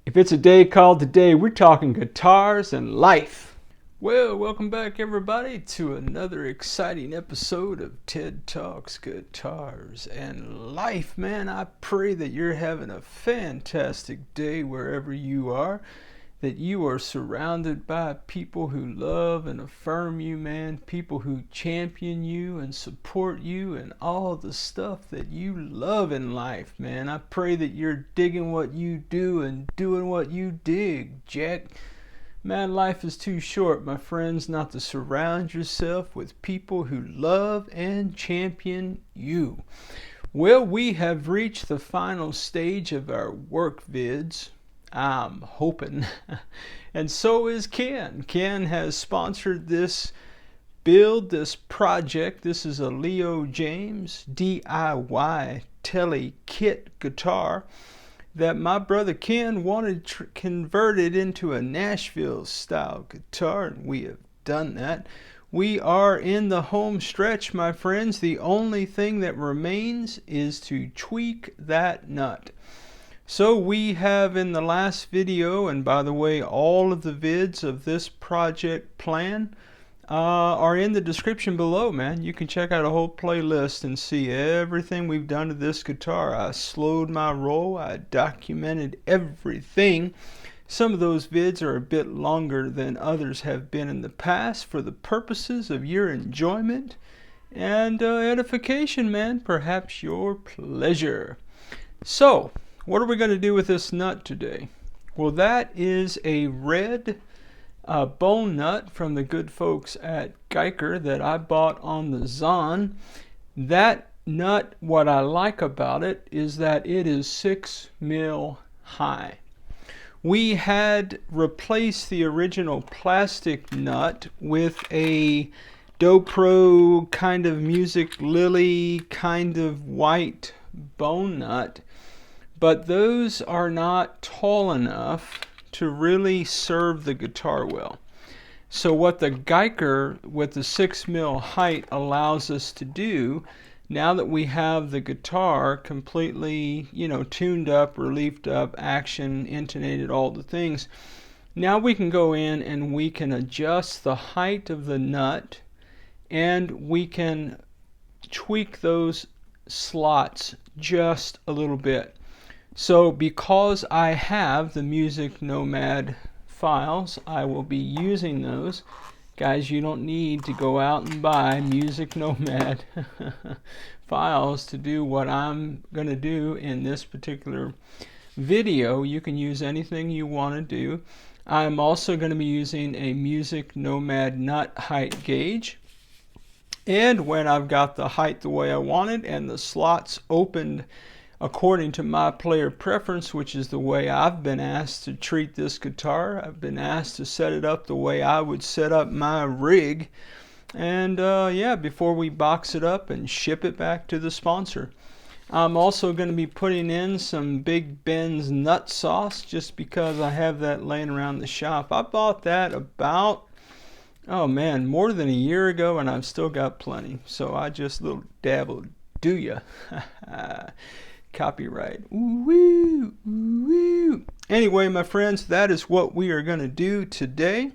If it's a day called today, we're talking guitars and life. Well, welcome back everybody to another exciting episode of Ted Talks Guitars and Life. Man, I pray that you're having a fantastic day wherever you are, that you are surrounded by people who love and affirm you, man, people who champion you and support you and all the stuff that you love in life, man. I pray that you're digging what you do and doing what you dig, Jack. Man, life is too short, my friends, not to surround yourself with people who love and champion you. Well, we have reached the final stage of our work vids. I'm hoping. And so is Ken. Ken has sponsored this build, this project. This is a Leo Jaymz DIY Tele kit guitar that my brother Ken wanted converted into a Nashville style guitar, and we have done that. We are in the home stretch, my friends. The only thing that remains is to tweak that nut. So we have in the last video, and by the way, all of the vids of this project plan are in the description below, man. You can check out a whole playlist and see everything we've done to this guitar. I slowed my roll. I documented everything. Some of those vids are a bit longer than others have been in the past for the purposes of your enjoyment and edification, man. Perhaps your pleasure. So, what are we going to do with this nut today? Well, that is a red bone nut from the good folks at Guyker that I bought on the Zon. That nut, what I like about it is that it is 6 mil high. We had replaced the original plastic nut with a Dobro kind of Music Lily kind of white bone nut. But those are not tall enough to really serve the guitar well. So what the Guyker with the 6 mil height allows us to do, now that we have the guitar completely, tuned up, relieved up, action, intonated, all the things, now we can go in and we can adjust the height of the nut and we can tweak those slots just a little bit. So because I have the MusicNomad files, I will be using those. Guys, you don't need to go out and buy MusicNomad files to do what I'm going to do in this particular video. You can use anything you want to do. I'm also going to be using a MusicNomad Nut height gauge. And when I've got the height the way I want it and the slots opened according to my player preference, which is the way I've been asked to treat this guitar. I've been asked to set it up the way I would set up my rig. And yeah, before we box it up and ship it back to the sponsor. I'm also going to be putting in some Big Ben's nut sauce just because I have that laying around the shop. I bought that about, oh man, more than a year ago, and I've still got plenty. So I just little dabble, do ya? Copyright. Ooh, ooh, ooh. Anyway, my friends, that is what we are going to do today.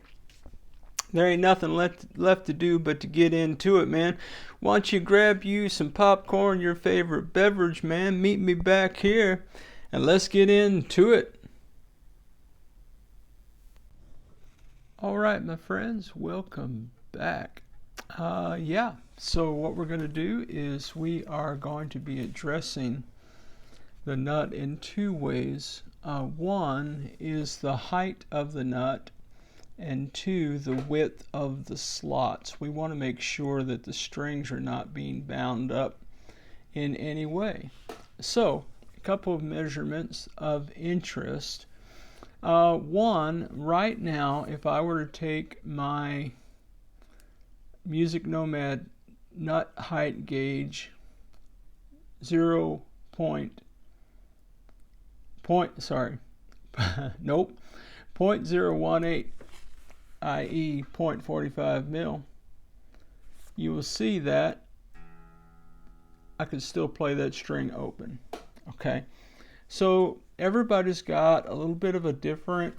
There ain't nothing left to do but to get into it, man. Why don't you grab you some popcorn, your favorite beverage, man. Meet me back here, and let's get into it. All right, my friends, welcome back. Yeah, so what we're going to do is we are going to be addressing the nut in two ways. One is the height of the nut, and two, the width of the slots. We want to make sure that the strings are not being bound up in any way. So, a couple of measurements of interest. One, right now, if I were to take my MusicNomad nut height gauge 0.018, i.e. 0.45 mil, you will see that I could still play that string open. Okay, so everybody's got a little bit of a different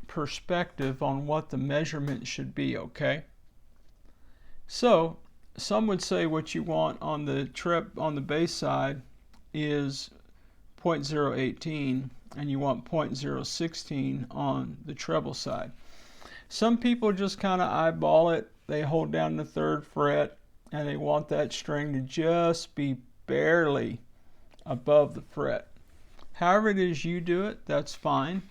perspective on what the measurement should be, okay? So some would say what you want on the bass side is 0.018 and you want 0.016 on the treble side. Some people just kind of eyeball it. They hold down the 3rd fret and they want that string to just be barely above the fret. However it is you do it, that's fine.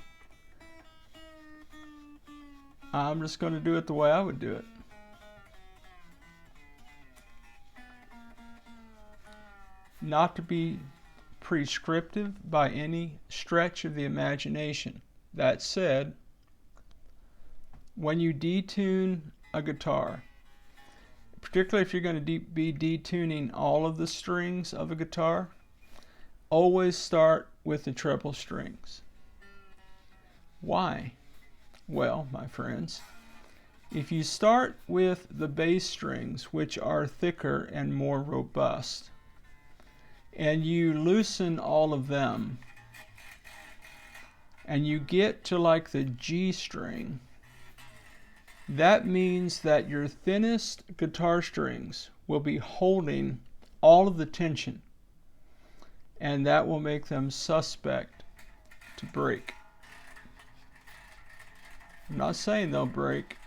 I'm just going to do it the way I would do it. Not to be prescriptive by any stretch of the imagination. That said, when you detune a guitar, particularly if you're going to be detuning all of the strings of a guitar, always start with the treble strings. Why? Well, my friends, if you start with the bass strings, which are thicker and more robust, and you loosen all of them, and you get to like the G string, that means that your thinnest guitar strings will be holding all of the tension, and that will make them suspect to break. I'm not saying they'll break,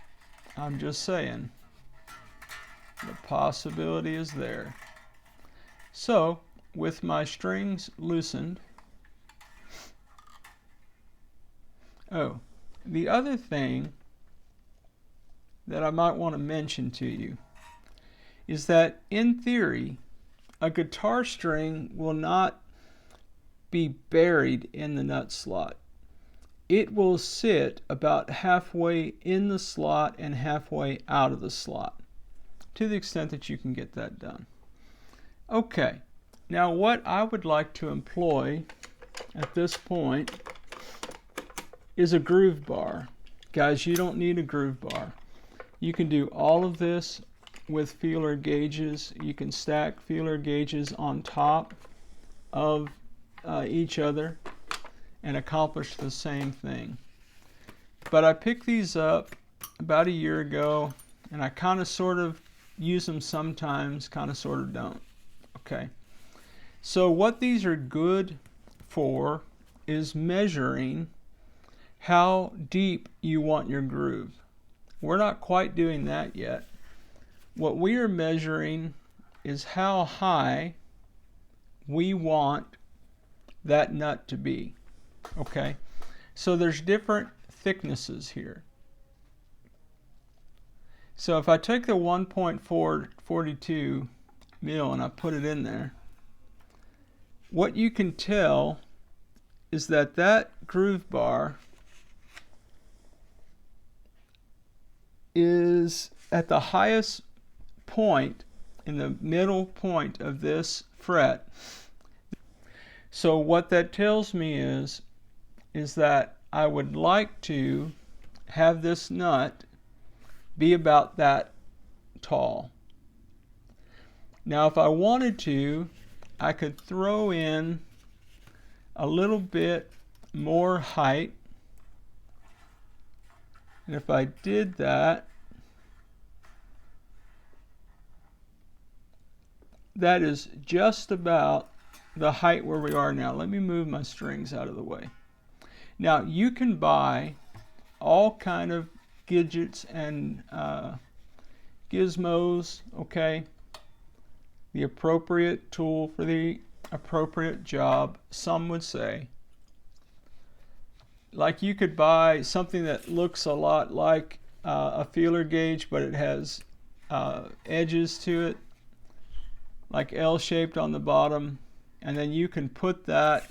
I'm just saying the possibility is there. So, with my strings loosened, the other thing that I might want to mention to you is that in theory, a guitar string will not be buried in the nut slot. It will sit about halfway in the slot and halfway out of the slot, to the extent that you can get that done. Okay, now what I would like to employ at this point is a groove bar. Guys, you don't need a groove bar. You can do all of this with feeler gauges. You can stack feeler gauges on top of each other and accomplish the same thing. But I picked these up about a year ago, and I kind of sort of use them sometimes, kind of sort of don't. Okay. So what these are good for is measuring how deep you want your groove. We're not quite doing that yet. What we are measuring is how high we want that nut to be. Okay, so there's different thicknesses here. So if I take the 1.442 mil and I put it in there, what you can tell is that that groove bar is at the highest point in the middle point of this fret. So what that tells me is that I would like to have this nut be about that tall. Now if I wanted to, I could throw in a little bit more height, and if I did that, that is just about the height where we are now. Let me move my strings out of the way. Now you can buy all kind of gadgets and gizmos, okay? The appropriate tool for the appropriate job, some would say. Like you could buy something that looks a lot like a feeler gauge, but it has edges to it, like L-shaped on the bottom, and then you can put that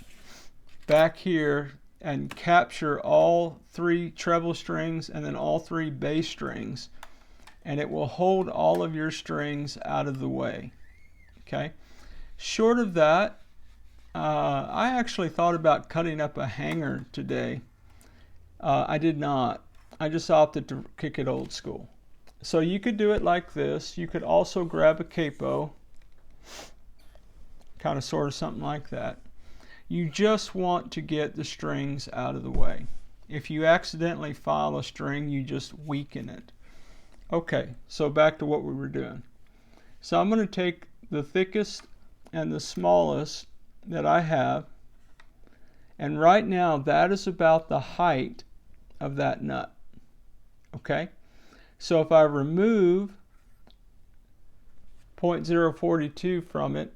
back here and capture all 3 treble strings and then all 3 bass strings, and it will hold all of your strings out of the way. Okay. Short of that, I actually thought about cutting up a hanger today. I did not. I just opted to kick it old school. So you could do it like this. You could also grab a capo, kind of sort of something like that. You just want to get the strings out of the way. If you accidentally file a string, you just weaken it. Okay, so back to what we were doing. So I'm going to take the thickest and the smallest that I have, and right now that is about the height of that nut. Okay, so if I remove 0.042 from it,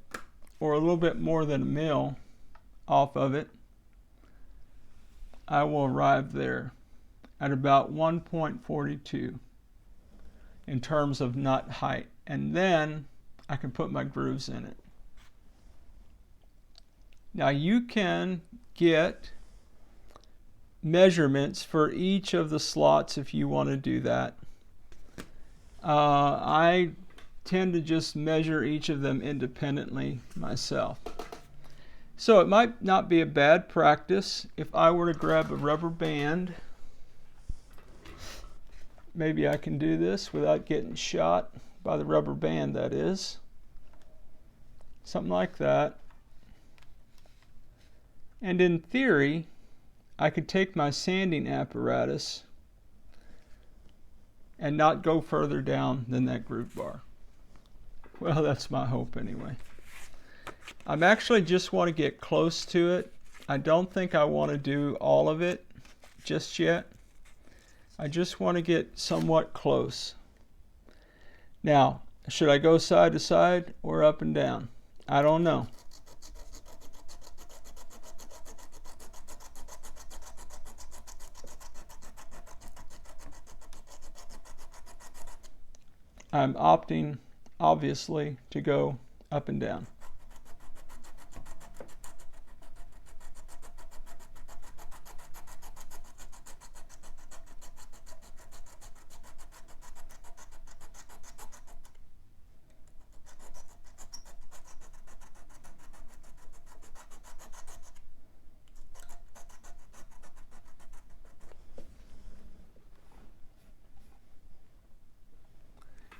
or a little bit more than a mil off of it, I will arrive there at about 1.42 in terms of nut height, and then I can put my grooves in it. Now you can get measurements for each of the slots if you want to do that. I tend to just measure each of them independently myself. So it might not be a bad practice if I were to grab a rubber band. Maybe I can do this without getting shot by the rubber band, that is. Something like that. And in theory, I could take my sanding apparatus and not go further down than that groove bar. Well, that's my hope anyway. I'm actually just want to get close to it. I don't think I want to do all of it just yet. I just want to get somewhat close. Now, should I go side to side or up and down? I don't know. I'm opting, obviously, to go up and down.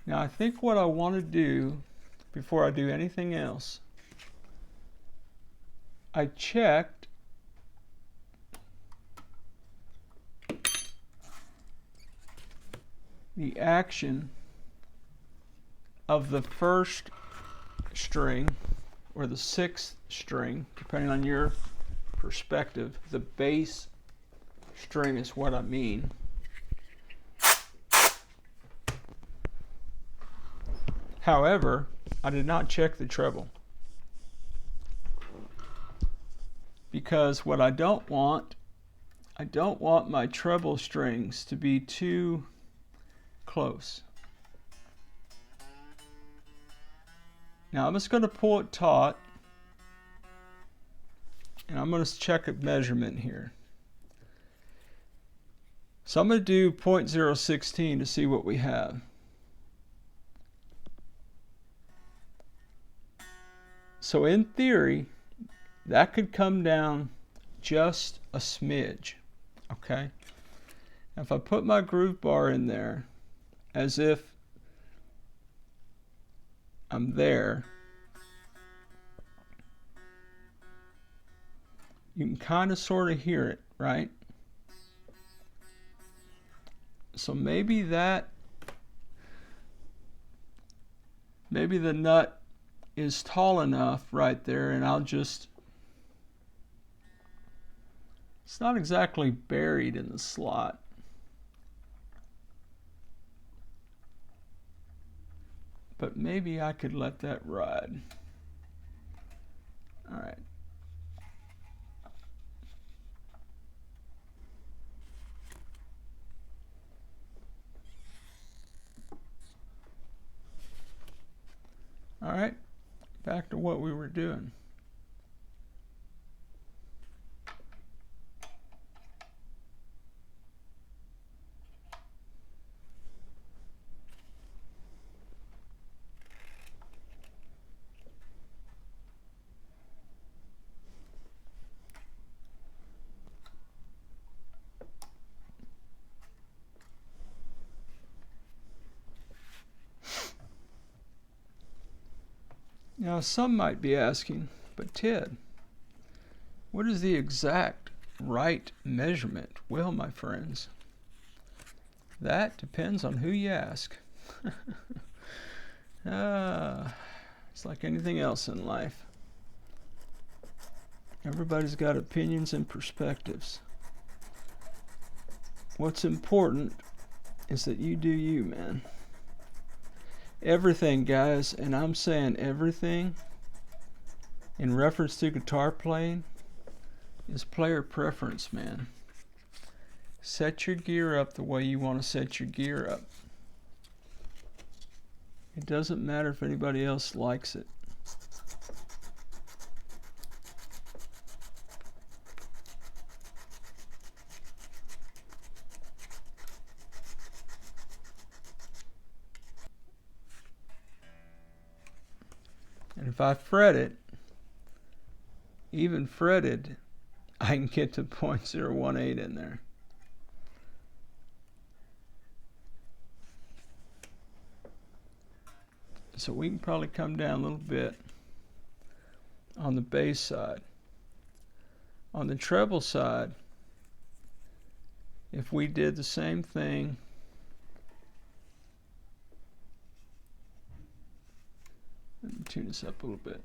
Now I think what I want to do before I do anything else, I checked the action of the first string or the sixth string, depending on your perspective. The bass string is what I mean. However, I did not check the treble, because what I don't want my treble strings to be too close. Now I'm just going to pull it taut, and I'm going to check a measurement here. So I'm going to do 0.016 to see what we have. So in theory, that could come down just a smidge, okay? If I put my groove bar in there as if I'm there, you can kind of sort of hear it, right? So maybe the nut is tall enough right there, and I'll just, it's not exactly buried in the slot. But maybe I could let that ride. All right. All right. Back to what we were doing. Now some might be asking, but Ted, What is the exact right measurement? Well, my friends, that depends on who you ask. It's like anything else in life. Everybody's got opinions and perspectives. What's important is that you do you, man. Everything, guys, and I'm saying everything in reference to guitar playing is player preference, man. Set your gear up the way you want to set your gear up. It doesn't matter if anybody else likes it. And if I fret it, even fretted, I can get to 0.018 in there. So we can probably come down a little bit on the bass side. On the treble side, if we did the same thing, let me tune this up a little bit.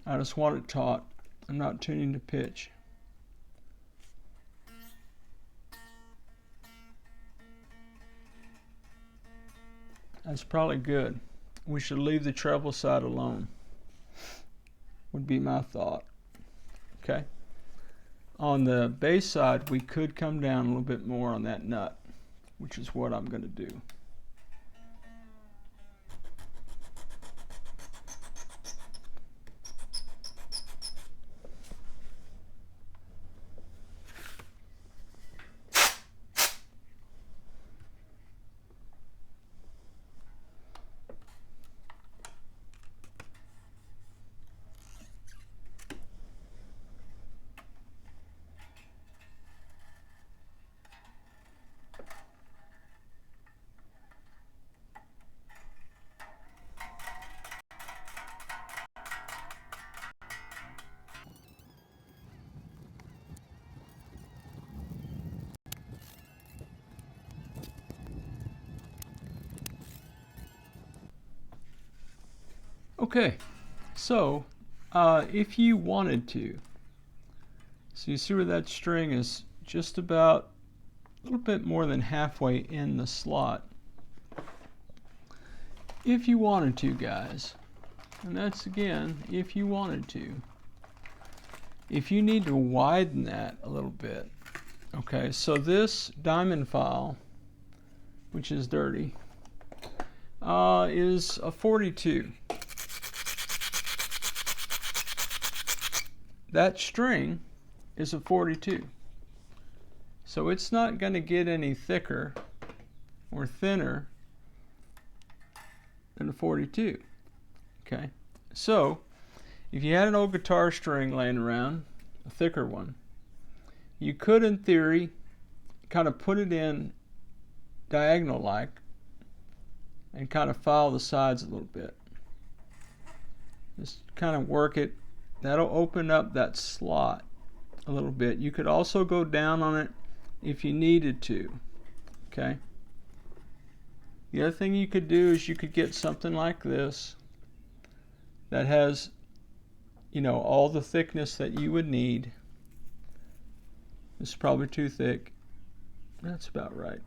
I just want it taut. I'm not tuning to pitch. That's probably good. We should leave the treble side alone, would be my thought. Okay. On the bass side, we could come down a little bit more on that nut, which is what I'm going to do. Okay, so if you wanted to, so you see where that string is just about a little bit more than halfway in the slot. If you wanted to, guys, and that's again, if you wanted to, if you need to widen that a little bit, okay, so this diamond file, which is dirty, is a 42. That string is a 42. So it's not going to get any thicker or thinner than a 42. Okay. So if you had an old guitar string laying around, a thicker one, you could in theory kind of put it in diagonal like and kind of file the sides a little bit. Just kind of work it. That'll open up that slot a little bit. You could also go down on it if you needed to. Okay. The other thing you could do is you could get something like this that has, you know, all the thickness that you would need. This is probably too thick. That's about right.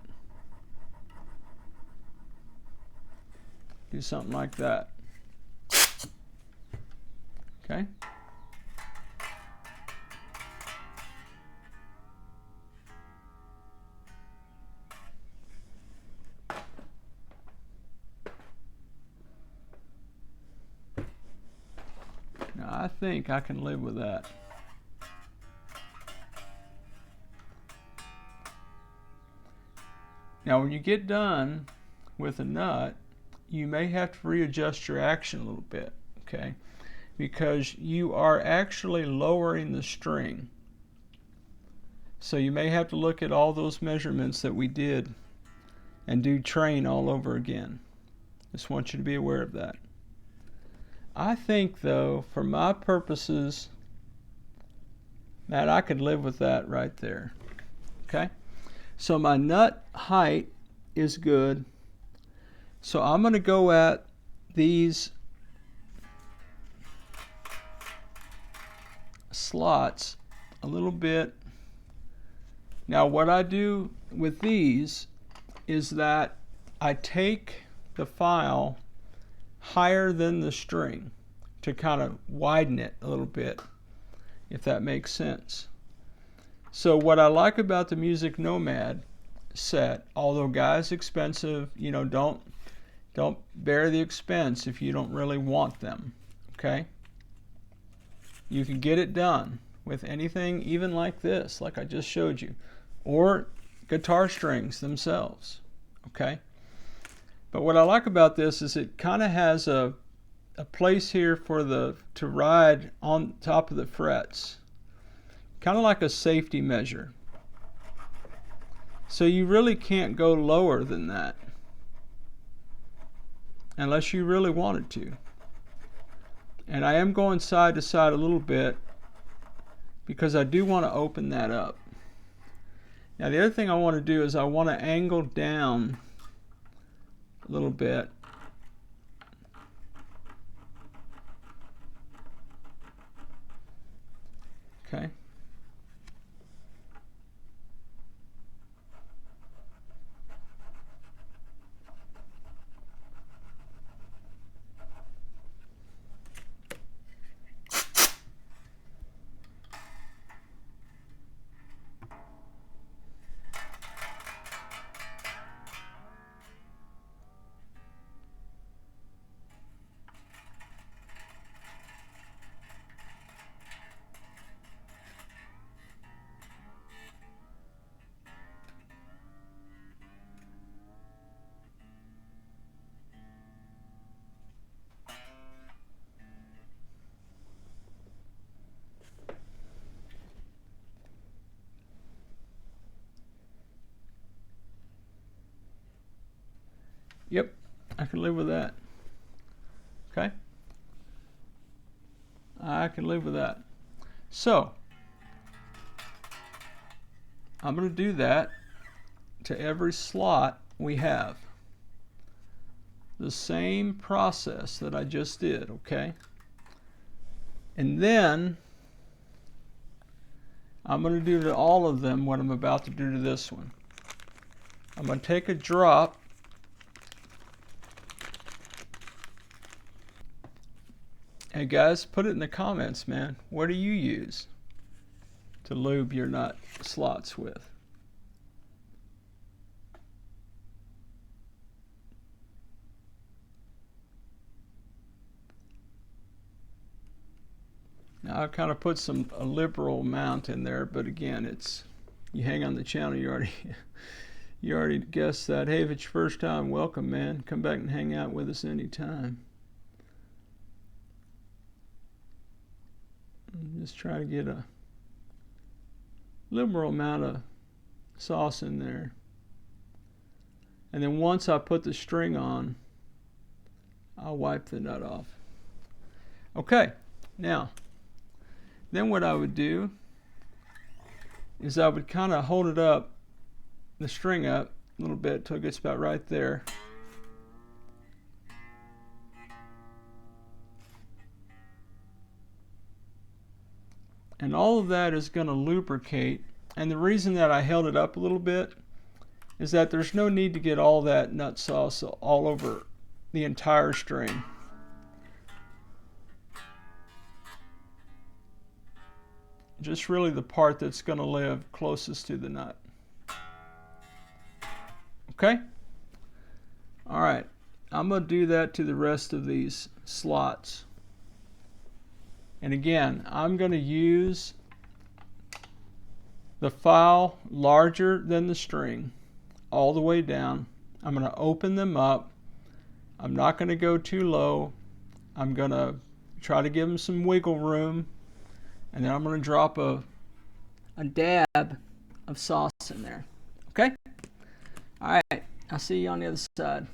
Do something like that. Okay. Now I think I can live with that. Now when you get done with a nut, you may have to readjust your action a little bit, okay? Because you are actually lowering the string So you may have to look at all those measurements that we did and do train all over again. Just want you to be aware of that. I think though, for my purposes, Matt, I could live with that right there. Okay? So my nut height is good. So I'm going to go at these slots a little bit. Now what I do with these is that I take the file higher than the string to kind of widen it a little bit, if that makes sense. So what I like about the MusicNomad set, although guys, expensive, you know, don't bear the expense if you don't really want them. Okay? You can get it done with anything even like this, like I just showed you, or guitar strings themselves. Okay? But what I like about this is it kind of has a place here for to ride on top of the frets, kind of like a safety measure. So you really can't go lower than that unless you really wanted to. And I am going side to side a little bit because I do want to open that up. Now the other thing I want to do is I want to angle down a little bit. Okay. Yep, I can live with that. Okay? I can live with that. So, I'm going to do that to every slot we have. The same process that I just did, okay? And then, I'm going to do to all of them what I'm about to do to this one. I'm going to take a drop Hey guys, put it in the comments, man. What do you use to lube your nut slots with? Now I kind of put a liberal amount in there, but again, it's you hang on the channel, you already guessed that. Hey, if it's your first time, welcome, man. Come back and hang out with us anytime. Just try to get a liberal amount of sauce in there. And then once I put the string on, I'll wipe the nut off. Okay, now, then what I would do is I would kind of hold it up, the string up a little bit till it gets about right there. And all of that is going to lubricate. And the reason that I held it up a little bit is that there's no need to get all that nut sauce all over the entire string. Just really the part that's going to live closest to the nut. Okay? All right. I'm going to do that to the rest of these slots. And again, I'm going to use the file larger than the string all the way down. I'm going to open them up. I'm not going to go too low. I'm going to try to give them some wiggle room. And then I'm going to drop a dab of sauce in there. Okay? All right. I'll see you on the other side.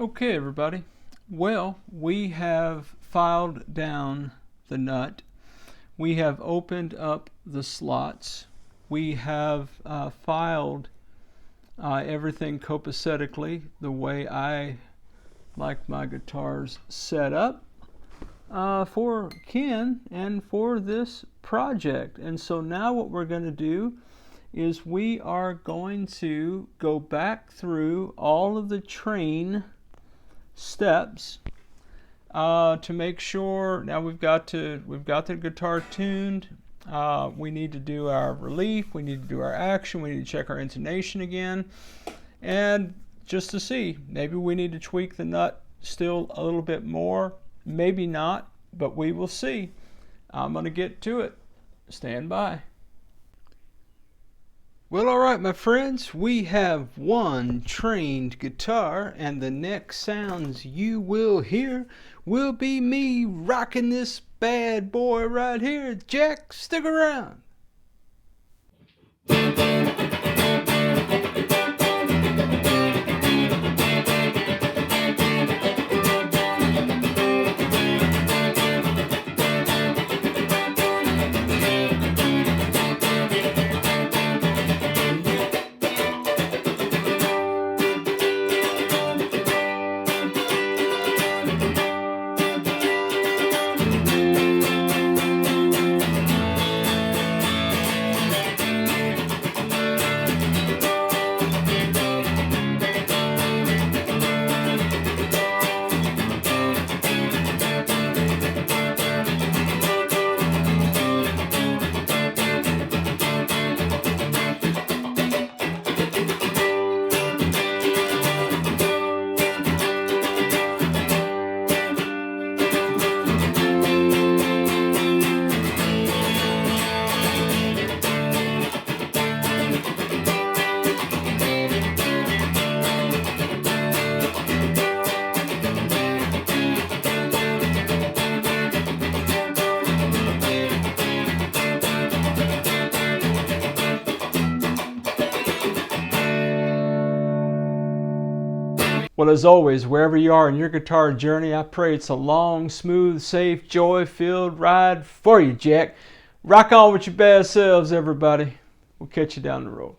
Okay, everybody. Well, we have filed down the nut. We have opened up the slots. We have filed everything copacetically the way I like my guitars set up for Ken and for this project. And so now what we're going to do is we are going to go back through all of the train steps to make sure. Now we've got the guitar tuned. We need to do our relief, we need to do our action, we need to check our intonation again, and just to see, maybe we need to tweak the nut still a little bit more, maybe not, but we will see. I'm going to get to it. Stand by. Well, all right, my friends, we have one trained guitar, and the next sounds you will hear will be me rocking this bad boy right here. Jack, stick around. Well, as always, wherever you are in your guitar journey, I pray it's a long, smooth, safe, joy-filled ride for you, Jack. Rock on with your bad selves, everybody. We'll catch you down the road.